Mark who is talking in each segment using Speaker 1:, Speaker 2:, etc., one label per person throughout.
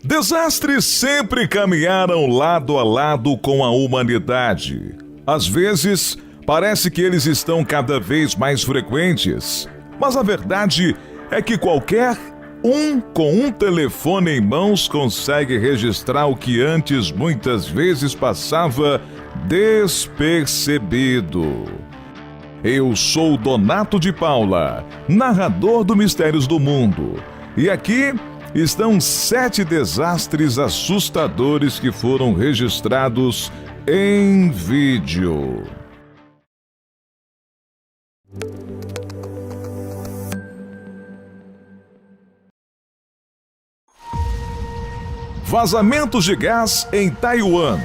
Speaker 1: Desastres sempre caminharam lado a lado com a humanidade. Às vezes, parece que eles estão cada vez mais frequentes. Mas a verdade é que qualquer um com um telefone em mãos consegue registrar o que antes muitas vezes passava despercebido. Eu sou Donato de Paula, narrador do Mistérios do Mundo. E aqui estão 7 desastres assustadores que foram registrados em vídeo. Vazamentos de gás em Taiwan.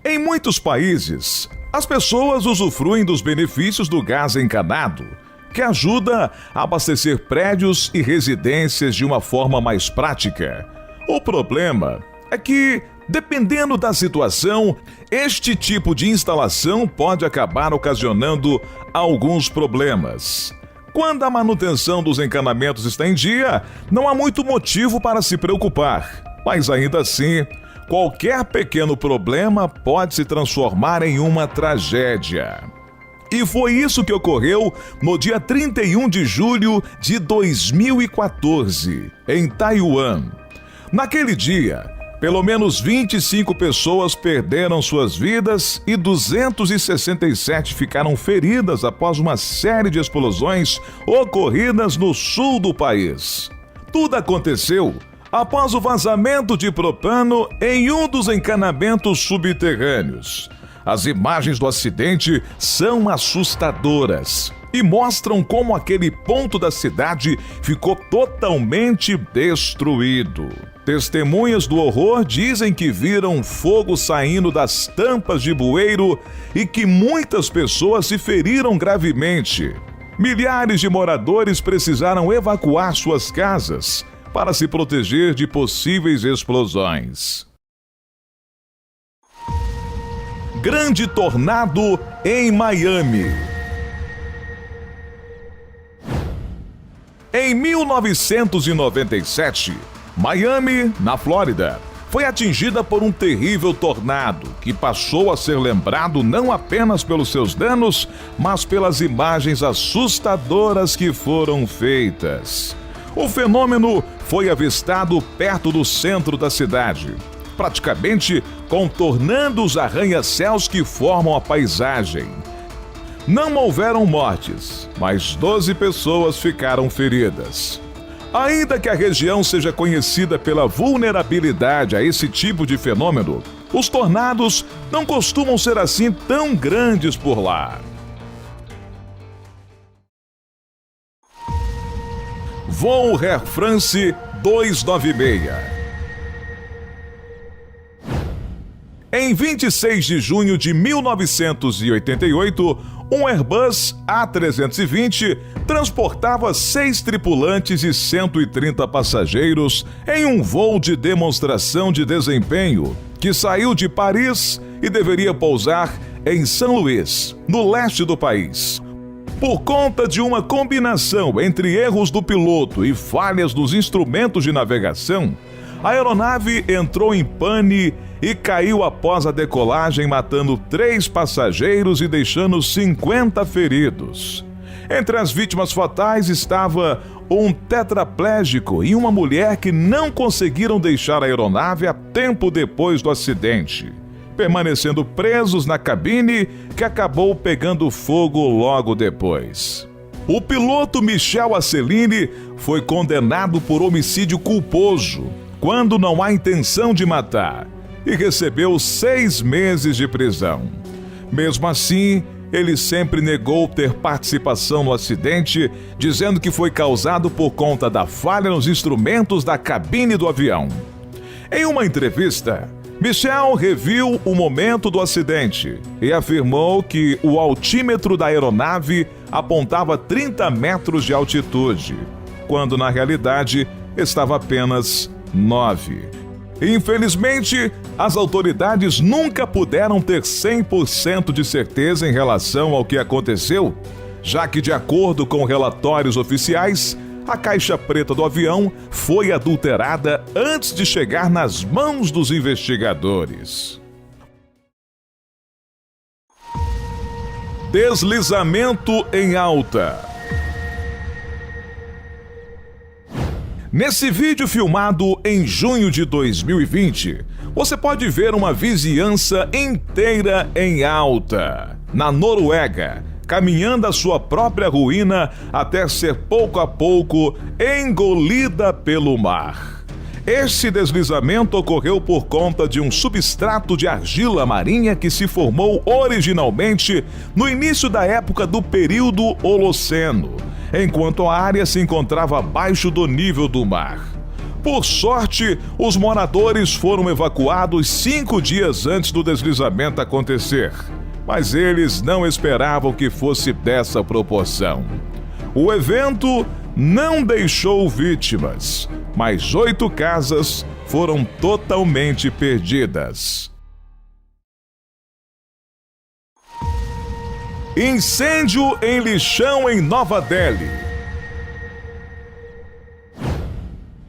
Speaker 1: Em muitos países, as pessoas usufruem dos benefícios do gás encanado, que ajuda a abastecer prédios e residências de uma forma mais prática. O problema é que, dependendo da situação, este tipo de instalação pode acabar ocasionando alguns problemas. Quando a manutenção dos encanamentos está em dia, não há muito motivo para se preocupar, mas ainda assim, qualquer pequeno problema pode se transformar em uma tragédia. E foi isso que ocorreu no dia 31 de julho de 2014, em Taiwan. Naquele dia, pelo menos 25 pessoas perderam suas vidas e 267 ficaram feridas após uma série de explosões ocorridas no sul do país. Tudo aconteceu após o vazamento de propano em um dos encanamentos subterrâneos. As imagens do acidente são assustadoras e mostram como aquele ponto da cidade ficou totalmente destruído. Testemunhas do horror dizem que viram fogo saindo das tampas de bueiro e que muitas pessoas se feriram gravemente. Milhares de moradores precisaram evacuar suas casas para se proteger de possíveis explosões. Grande tornado em Miami. Em 1997, Miami, na Flórida, foi atingida por um terrível tornado que passou a ser lembrado não apenas pelos seus danos, mas pelas imagens assustadoras que foram feitas. O fenômeno foi avistado perto do centro da cidade, praticamente contornando os arranha-céus que formam a paisagem. Não houveram mortes, mas 12 pessoas ficaram feridas. Ainda que a região seja conhecida pela vulnerabilidade a esse tipo de fenômeno, os tornados não costumam ser assim tão grandes por lá. Voo Air France 296. Em 26 de junho de 1988, um Airbus A320 transportava 6 tripulantes e 130 passageiros em um voo de demonstração de desempenho que saiu de Paris e deveria pousar em São Luís, no leste do país. Por conta de uma combinação entre erros do piloto e falhas nos instrumentos de navegação, a aeronave entrou em pane e caiu após a decolagem, matando 3 passageiros e deixando 50 feridos. Entre as vítimas fatais estava um tetraplégico e uma mulher que não conseguiram deixar a aeronave a tempo depois do acidente, permanecendo presos na cabine que acabou pegando fogo logo depois. O piloto Michel Asselini foi condenado por homicídio culposo, quando não há intenção de matar, e recebeu 6 meses de prisão. Mesmo assim, ele sempre negou ter participação no acidente, dizendo que foi causado por conta da falha nos instrumentos da cabine do avião. Em uma entrevista, Michel reviu o momento do acidente e afirmou que o altímetro da aeronave apontava 30 metros de altitude, quando na realidade estava apenas 9. Infelizmente, as autoridades nunca puderam ter 100% de certeza em relação ao que aconteceu, já que, de acordo com relatórios oficiais, A caixa preta do avião foi adulterada antes de chegar nas mãos dos investigadores. Deslizamento em alta. Nesse vídeo filmado em junho de 2020, você pode ver uma vizinhança inteira em alta, na Noruega, caminhando a sua própria ruína até ser pouco a pouco engolida pelo mar. Este deslizamento ocorreu por conta de um substrato de argila marinha que se formou originalmente no início da época do período Holoceno, enquanto a área se encontrava abaixo do nível do mar. Por sorte, os moradores foram evacuados 5 dias antes do deslizamento acontecer, mas eles não esperavam que fosse dessa proporção. O evento não deixou vítimas, mas 8 casas foram totalmente perdidas. Incêndio em lixão em Nova Delhi.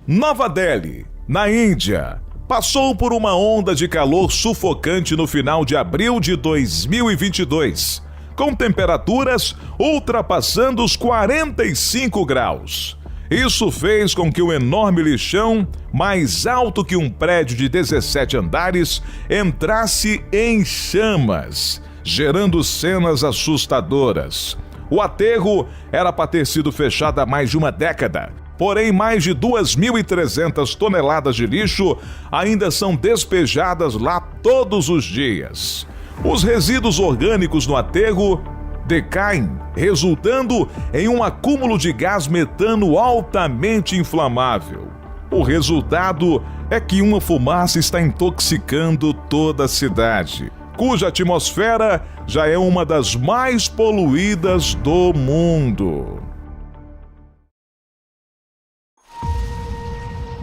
Speaker 1: Nova Delhi, na Índia, passou por uma onda de calor sufocante no final de abril de 2022, com temperaturas ultrapassando os 45 graus. Isso fez com que o enorme lixão, mais alto que um prédio de 17 andares, entrasse em chamas, gerando cenas assustadoras. O aterro era para ter sido fechado há mais de uma década. Porém, mais de 2.300 toneladas de lixo ainda são despejadas lá todos os dias. Os resíduos orgânicos no aterro decaem, resultando em um acúmulo de gás metano altamente inflamável. O resultado é que uma fumaça está intoxicando toda a cidade, cuja atmosfera já é uma das mais poluídas do mundo.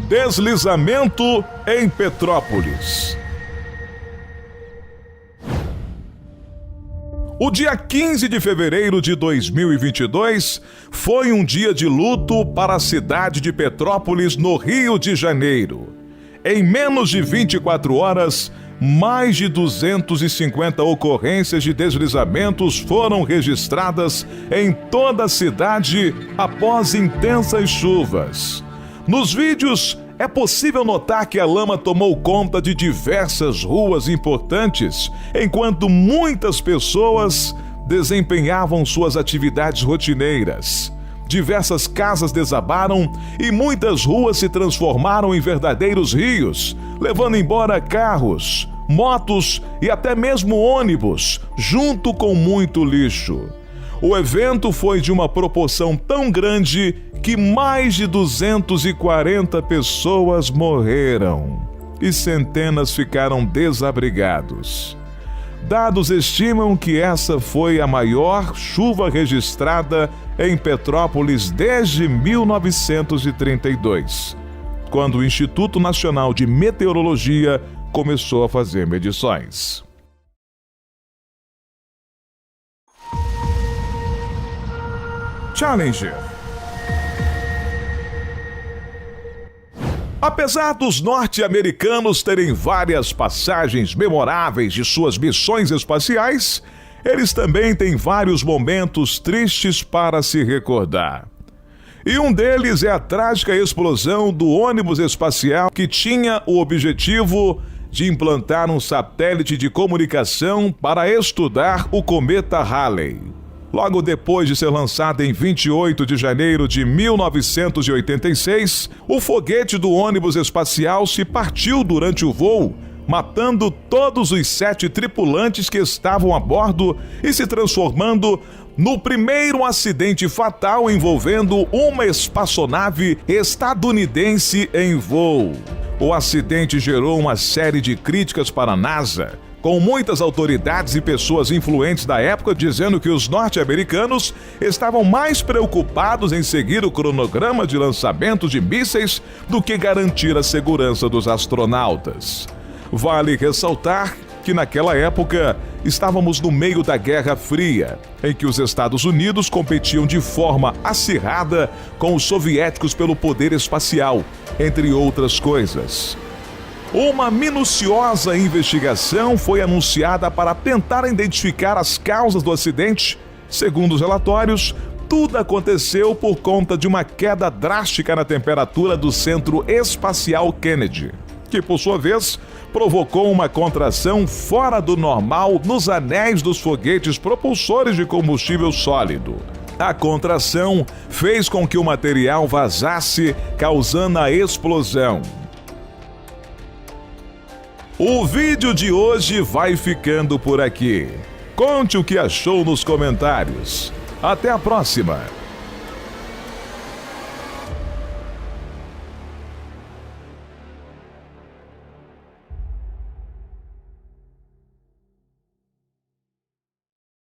Speaker 1: Deslizamento em Petrópolis. O dia 15 de fevereiro de 2022 foi um dia de luto para a cidade de Petrópolis, no Rio de Janeiro. Em menos de 24 horas, mais de 250 ocorrências de deslizamentos foram registradas em toda a cidade após intensas chuvas. Nos vídeos, é possível notar que a lama tomou conta de diversas ruas importantes, enquanto muitas pessoas desempenhavam suas atividades rotineiras. Diversas casas desabaram e muitas ruas se transformaram em verdadeiros rios, levando embora carros, motos e até mesmo ônibus, junto com muito lixo. O evento foi de uma proporção tão grande que mais de 240 pessoas morreram e centenas ficaram desabrigados. Dados estimam que essa foi a maior chuva registrada em Petrópolis desde 1932, quando o Instituto Nacional de Meteorologia começou a fazer medições. Challenger. Apesar dos norte-americanos terem várias passagens memoráveis de suas missões espaciais, eles também têm vários momentos tristes para se recordar. E um deles é a trágica explosão do ônibus espacial que tinha o objetivo de implantar um satélite de comunicação para estudar o cometa Halley. Logo depois de ser lançado em 28 de janeiro de 1986, o foguete do ônibus espacial se partiu durante o voo, matando todos os 7 tripulantes que estavam a bordo e se transformando no primeiro acidente fatal envolvendo uma espaçonave estadunidense em voo. O acidente gerou uma série de críticas para a NASA, com muitas autoridades e pessoas influentes da época dizendo que os norte-americanos estavam mais preocupados em seguir o cronograma de lançamento de mísseis do que garantir a segurança dos astronautas. Vale ressaltar que naquela época estávamos no meio da Guerra Fria, em que os Estados Unidos competiam de forma acirrada com os soviéticos pelo poder espacial, entre outras coisas. Uma minuciosa investigação foi anunciada para tentar identificar as causas do acidente. Segundo os relatórios, tudo aconteceu por conta de uma queda drástica na temperatura do Centro Espacial Kennedy, que, por sua vez, provocou uma contração fora do normal nos anéis dos foguetes propulsores de combustível sólido. A contração fez com que o material vazasse, causando a explosão. O vídeo de hoje vai ficando por aqui. Conte o que achou nos comentários. Até a próxima!